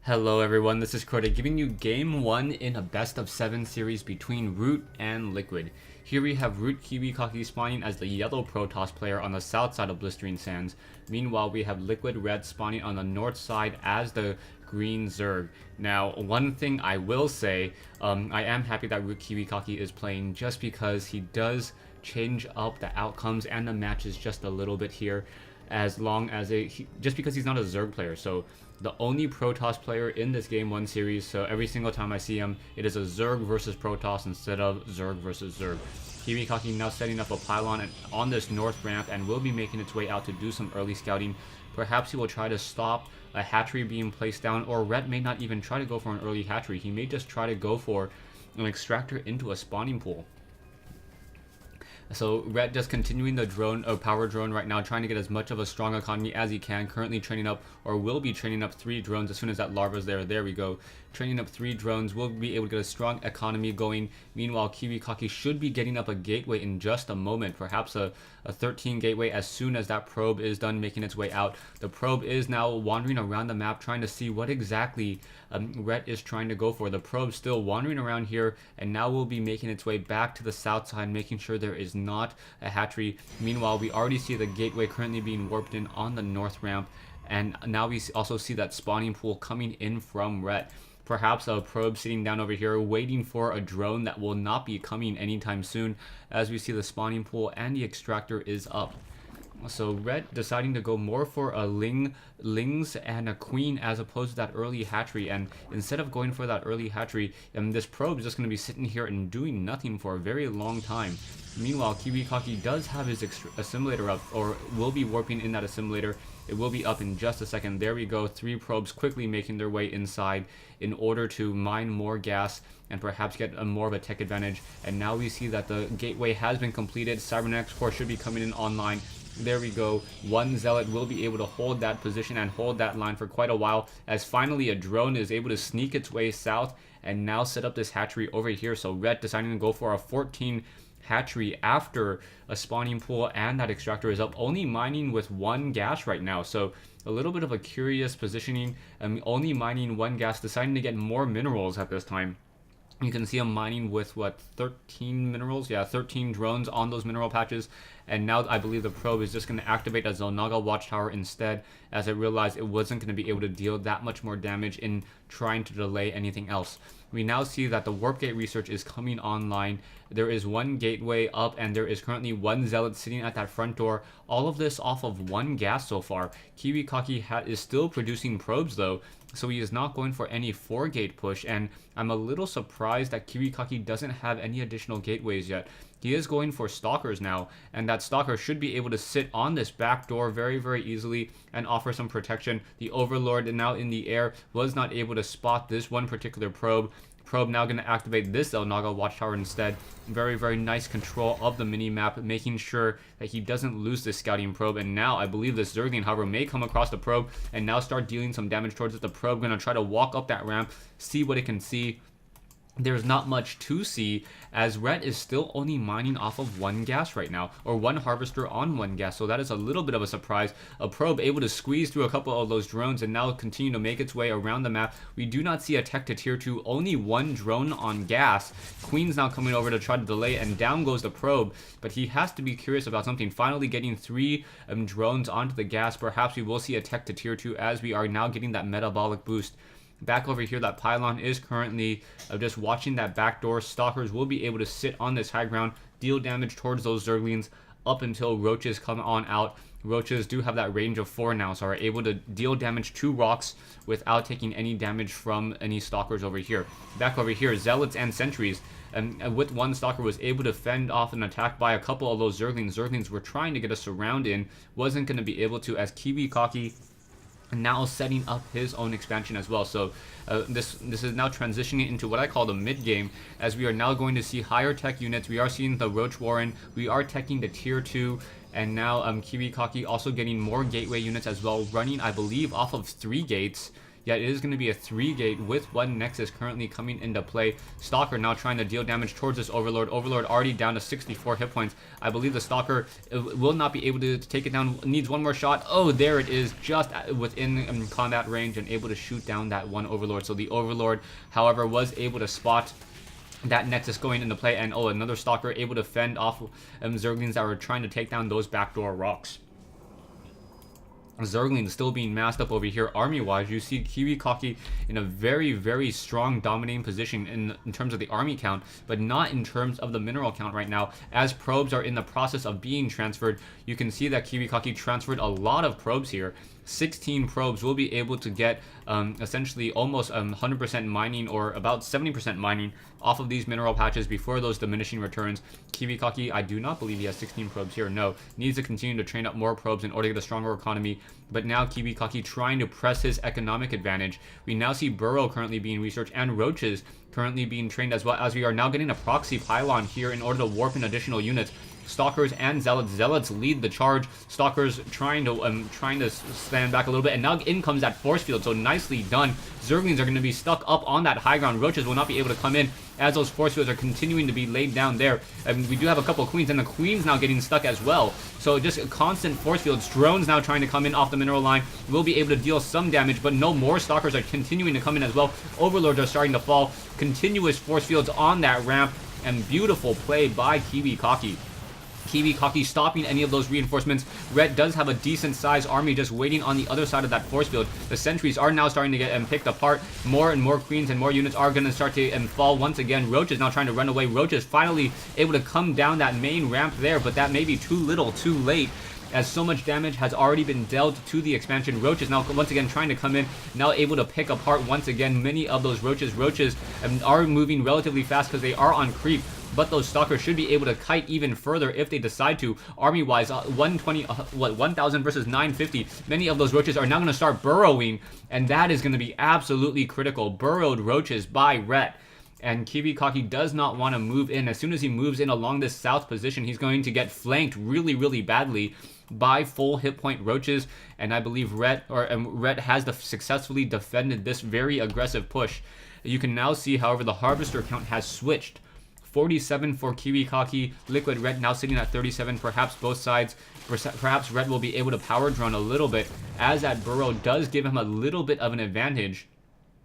Hello everyone, this is Crota giving you game 1 in a best of 7 series between Root and Liquid. Here we have Root KiWiKaKi spawning as the yellow Protoss player on the south side of Blistering Sands. Meanwhile, we have Liquid Red spawning on the north side as the green Zerg. Now, one thing I will say, I am happy that Root KiWiKaKi is playing just because he does change up the outcomes and the matches just a little bit here. As long as just because he's not a Zerg player. So the only Protoss player in this game 1 series, so every single time I see him, it is a Zerg versus Protoss instead of Zerg versus Zerg. KiWiKaKi now setting up a pylon on this north ramp and will be making its way out to do some early scouting. Perhaps he will try to stop a hatchery being placed down, or Red may not even try to go for an early hatchery. He may just try to go for an extractor into a spawning pool. So Red just continuing the drone or power drone right now, trying to get as much of a strong economy as he can. Currently training up, or will be training up 3 drones as soon as that larva's there. There we go. Training up 3 drones, will be able to get a strong economy going. Meanwhile, KiWiKaKi should be getting up a gateway in just a moment. Perhaps a 13 gateway as soon as that probe is done making its way out. The probe is now wandering around the map trying to see what exactly Red is trying to go for. The probe still wandering around here and now will be making its way back to the south side, making sure there is not a hatchery. Meanwhile, we already see the gateway currently being warped in on the north ramp, and now we also see that spawning pool coming in from Red. Perhaps a probe sitting down over here waiting for a drone that will not be coming anytime soon, as we see the spawning pool and the extractor is up. So Red deciding to go more for a lings and a queen as opposed to that early hatchery, and instead of going for that early hatchery, this probe is just going to be sitting here and doing nothing for a very long time. Meanwhile, KiWiKaKi does have his assimilator up, or will be warping in that assimilator. It will be up in just a second. There we go. 3 probes quickly making their way inside in order to mine more gas and perhaps get more of a tech advantage. And now we see that the gateway has been completed. Cybernetics Core should be coming in online. There we go. 1 Zealot will be able to hold that position and hold that line for quite a while, as finally a drone is able to sneak its way south and now set up this hatchery over here. So Red deciding to go for a 14 hatchery after a spawning pool, and that extractor is up, only mining with 1 gas right now. So a little bit of a curious positioning, only mining 1 gas, deciding to get more minerals at this time. You can see him mining with, what, 13 minerals? Yeah, 13 drones on those mineral patches. And now I believe the probe is just going to activate a Xel'Naga watchtower instead, as it realized it wasn't going to be able to deal that much more damage in trying to delay anything else. We now see that the warp gate research is coming online. There is 1 gateway up, and there is currently 1 zealot sitting at that front door. All of this off of 1 gas so far. KiWiKaKi is still producing probes though, so he is not going for any 4 gate push, and I'm a little surprised that KiWiKaKi doesn't have any additional gateways yet. He is going for stalkers now, and that stalker should be able to sit on this back door very, very easily and offer some protection. The Overlord now in the air was not able to spot this one particular probe. Probe now going to activate this Xel'Naga watchtower instead. Very, very nice control of the mini-map, making sure that he doesn't lose this scouting probe. And now I believe this Zergling, however, may come across the probe and now start dealing some damage towards it. The probe going to try to walk up that ramp, see what it can see. There's not much to see, as Red is still only mining off of 1 gas right now, or 1 harvester on 1 gas, so that is a little bit of a surprise. A probe able to squeeze through a couple of those drones and now continue to make its way around the map. We do not see a tech to tier 2, only 1 drone on gas. Queen's now coming over to try to delay, and down goes the probe, but he has to be curious about something. Finally getting 3 drones onto the gas. Perhaps we will see a tech to tier 2, as we are now getting that metabolic boost. Back over here, that pylon is currently just watching that back door. Stalkers will be able to sit on this high ground, deal damage towards those Zerglings up until roaches come on out. Roaches do have that range of 4 now, so are able to deal damage to rocks without taking any damage from any stalkers over here. Back over here, zealots and sentries, and with 1 stalker was able to fend off an attack by a couple of those Zerglings. Zerglings were trying to get a surround in, wasn't going to be able to, as KiWiKaKi now setting up his own expansion as well. So this is now transitioning into what I call the mid game, as we are now going to see higher tech units. We are seeing the Roach Warren, we are teching the tier 2, and now KiWiKaKi also getting more gateway units as well, running I believe off of 3 gates. Yeah, it is going to be a 3-gate with 1 Nexus currently coming into play. Stalker now trying to deal damage towards this Overlord. Overlord already down to 64 hit points. I believe the Stalker will not be able to take it down. Needs one more shot. Oh, there it is, just within combat range and able to shoot down that one Overlord. So the Overlord, however, was able to spot that Nexus going into play, and another Stalker able to fend off Zerglings that were trying to take down those backdoor rocks. Zergling still being masked up over here. Army-wise, you see KiWiKaKi in a very, very strong dominating position in terms of the army count, but not in terms of the mineral count right now. As probes are in the process of being transferred, you can see that KiWiKaKi transferred a lot of probes here. 16 probes will be able to get essentially almost 100% mining, or about 70% mining off of these mineral patches before those diminishing returns. KiWiKaKi, I do not believe he has 16 probes here. No, needs to continue to train up more probes in order to get a stronger economy. But now KiWiKaKi trying to press his economic advantage. We now see Burrow currently being researched and Roaches currently being trained, as well as we are now getting a proxy pylon here in order to warp in additional units. Stalkers and Zealots. Zealots lead the charge. Stalkers trying to stand back a little bit, and now in comes that force field. So nicely done. Zerglings are going to be stuck up on that high ground. Roaches will not be able to come in as those force fields are continuing to be laid down there. And we do have a couple of queens, and the queens now getting stuck as well. So just constant force fields. Drones now trying to come in off the mineral line will be able to deal some damage, but no more Stalkers are continuing to come in as well. Overlords are starting to fall. Continuous force fields on that ramp, and beautiful play by KiWiKaKi. KiWiKaKi stopping any of those reinforcements. Red does have a decent sized army just waiting on the other side of that force field. The sentries are now starting to get picked apart. More and more queens and more units are going to start to fall once again. Roach is now trying to run away. Roach is finally able to come down that main ramp there, but that may be too little, too late, as so much damage has already been dealt to the expansion. Roach is now once again trying to come in, now able to pick apart once again many of those Roaches. Roaches are moving relatively fast because they are on creep, but those Stalkers should be able to kite even further if they decide to. Army-wise, 1,000 versus 950. Many of those Roaches are now going to start burrowing, and that is going to be absolutely critical. Burrowed Roaches by Rhett. And KiWiKaKi does not want to move in. As soon as he moves in along this south position, he's going to get flanked really, really badly by full hit point Roaches. And I believe Rhett has successfully defended this very aggressive push. You can now see, however, the Harvester count has switched. 47 for KiWiKaKi, Liquid Red now sitting at 37, perhaps both sides. Perhaps Red will be able to power drone a little bit, as that burrow does give him a little bit of an advantage.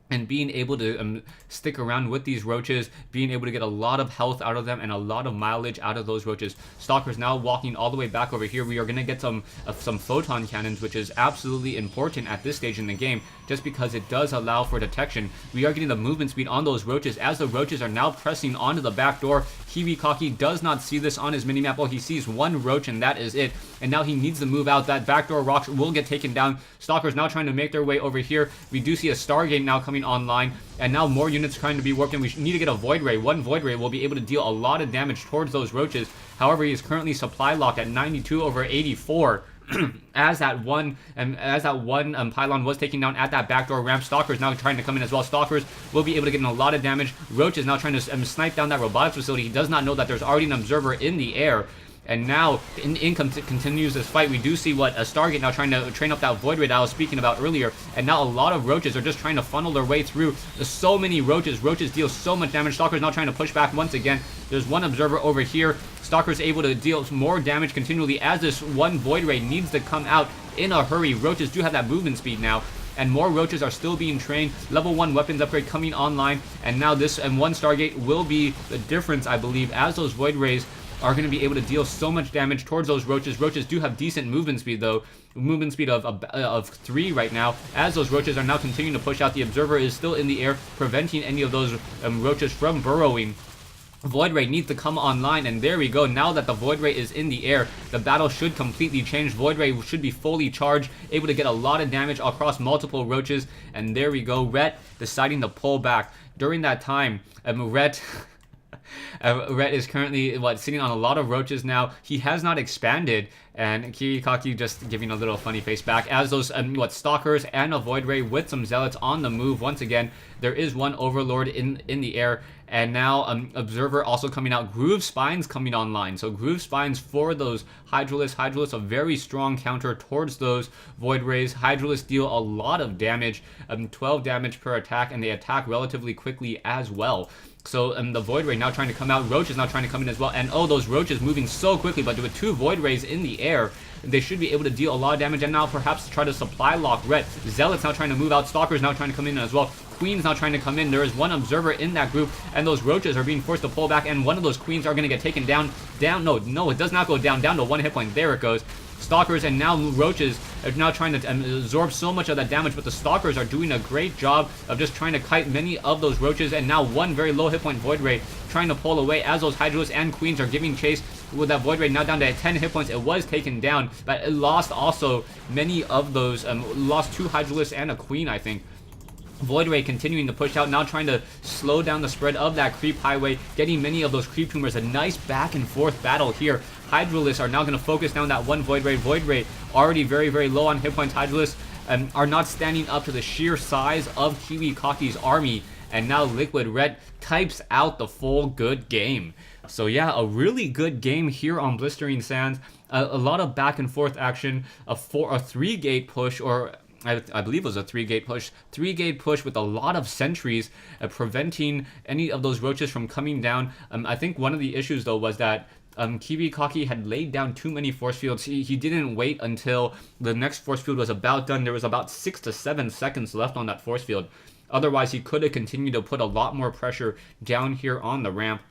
And being able to stick around with these Roaches, being able to get a lot of health out of them and a lot of mileage out of those Roaches. Stalkers now walking all the way back over here. We are going to get some photon cannons, which is absolutely important at this stage in the game, just because it does allow for detection. We are getting the movement speed on those Roaches as the Roaches are now pressing onto the back door. KiWiKaKi does not see this on his minimap. Well, he sees one Roach and that is it. And now he needs to move out. That backdoor rocks will get taken down. Stalkers now trying to make their way over here. We do see a Stargate now coming online, and now more units trying to be working. We need to get a Void Ray. One Void Ray will be able to deal a lot of damage towards those Roaches. However, he is currently supply locked at 92 over 84. as that one pylon was taken down at that backdoor ramp. Stalkers now trying to come in as well. Stalkers will be able to get in a lot of damage. Roach is now trying to snipe down that robotics facility. He does not know that there's already an observer in the air. And now, continues this fight. We do see a Stargate now trying to train up that Void Ray that I was speaking about earlier. And now a lot of Roaches are just trying to funnel their way through. There's so many Roaches. Roaches deal so much damage. Stalkers now trying to push back once again. There's one observer over here. Stalkers able to deal more damage continually as this one Void Ray needs to come out in a hurry. Roaches do have that movement speed now, and more Roaches are still being trained. Level 1 weapons upgrade coming online, and now this and one Stargate will be the difference, I believe, as those Void Rays are going to be able to deal so much damage towards those Roaches. Roaches do have decent movement speed, though. Movement speed of 3 right now, as those Roaches are now continuing to push out. The Observer is still in the air, preventing any of those Roaches from burrowing. Void Ray needs to come online, and there we go. Now that the Void Ray is in the air, the battle should completely change. Void Ray should be fully charged, able to get a lot of damage across multiple Roaches, and there we go. Rhett deciding to pull back. During that time, Rhett Rhett is currently sitting on a lot of roaches now. He has not expanded, and KiWiKaKi just giving a little funny face back as those stalkers and a void ray with some zealots on the move. Once again, there is one overlord in the air, and now observer also coming out. Groove spines coming online, so groove spines for those hydralisks. A very strong counter towards those void rays. Hydralisks deal a lot of damage, 12 damage per attack, and they attack relatively quickly as well. So the Void Ray now trying to come out. Roach is now trying to come in as well. And oh, those Roaches moving so quickly, but with 2 Void Rays in the air, they should be able to deal a lot of damage. And now perhaps try to supply lock Rhett. Zealot's now trying to move out. Stalker's now trying to come in as well. Queen's now trying to come in. There is one Observer in that group, and those Roaches are being forced to pull back, and one of those Queens are going to get taken down. No, it does not go down. Down to 1 hit point. There it goes. Stalkers and now Roaches are now trying to absorb so much of that damage, but the Stalkers are doing a great job of just trying to kite many of those Roaches, and now one very low hit point Void Ray trying to pull away as those Hydralisks and Queens are giving chase with that Void Ray now down to 10 hit points. It was taken down, but it lost also many of those, lost 2 Hydralisks and a Queen, I think. Void Ray continuing to push out, now trying to slow down the spread of that creep highway, getting many of those creep tumors. A nice back and forth battle here. Hydralisks are now going to focus down that one Void Ray. Void Ray already very, very low on hit points. Hydralisks are not standing up to the sheer size of KiWiKaKi's army. And now Liquid Red types out the full good game. So yeah, a really good game here on Blistering Sands. A lot of back and forth action. A 3-gate push, or I believe it was a 3-gate push. 3-gate push with a lot of sentries preventing any of those Roaches from coming down. I think one of the issues though was that KiWiKaKi had laid down too many force fields. He didn't wait until the next force field was about done. There was about 6 to 7 seconds left on that force field. Otherwise, he could have continued to put a lot more pressure down here on the ramp.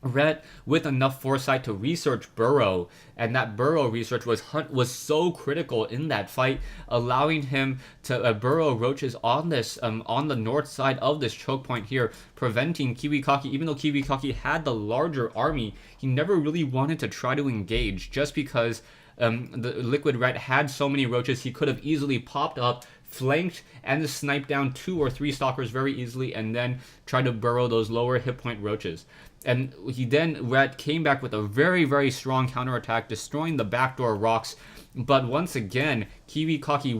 Rhett with enough foresight to research Burrow, and that Burrow research was so critical in that fight, allowing him to burrow Roaches on this on the north side of this choke point here, preventing KiWiKaKi. Even though KiWiKaKi had the larger army, he never really wanted to try to engage, just because the Liquid Red had so many Roaches. He could have easily popped up, flanked, and sniped down 2 or 3 Stalkers very easily, and then tried to burrow those lower hit point Roaches. And Rhett came back with a very, very strong counterattack, destroying the backdoor rocks. But once again, KiWiKaKi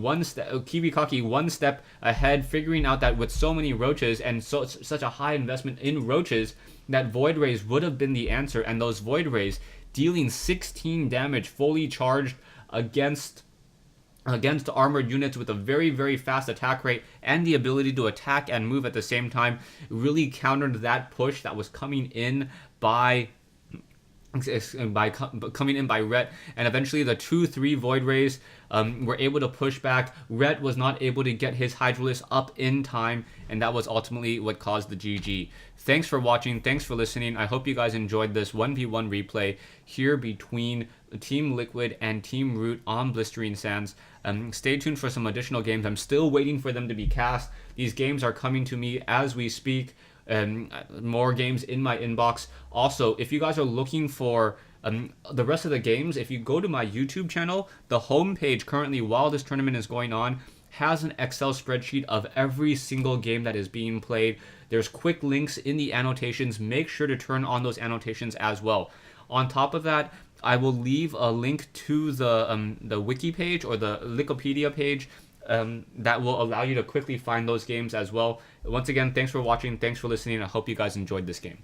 one step ahead, figuring out that with so many Roaches and such a high investment in Roaches, that Void Rays would have been the answer. And those Void Rays dealing 16 damage fully charged against armored units with a very, very fast attack rate and the ability to attack and move at the same time, really countered that push that was coming in by Rhett. And eventually the 2-3 Void Rays were able to push back. Rhett was not able to get his Hydralisk up in time, and that was ultimately what caused the GG. Thanks for watching. Thanks for listening. I hope you guys enjoyed this 1v1 replay here between Team Liquid and Team Root on Blistering Sands. Stay tuned for some additional games. I'm still waiting for them to be cast. These games are coming to me as we speak. More games in my inbox. Also, if you guys are looking for the rest of the games, if you go to my YouTube channel, the homepage currently, while this tournament is going on, has an Excel spreadsheet of every single game that is being played. There's quick links in the annotations. Make sure to turn on those annotations as well. On top of that, I will leave a link to the wiki page or the Wikipedia page that will allow you to quickly find those games as well. Once again, thanks for watching. Thanks for listening. I hope you guys enjoyed this game.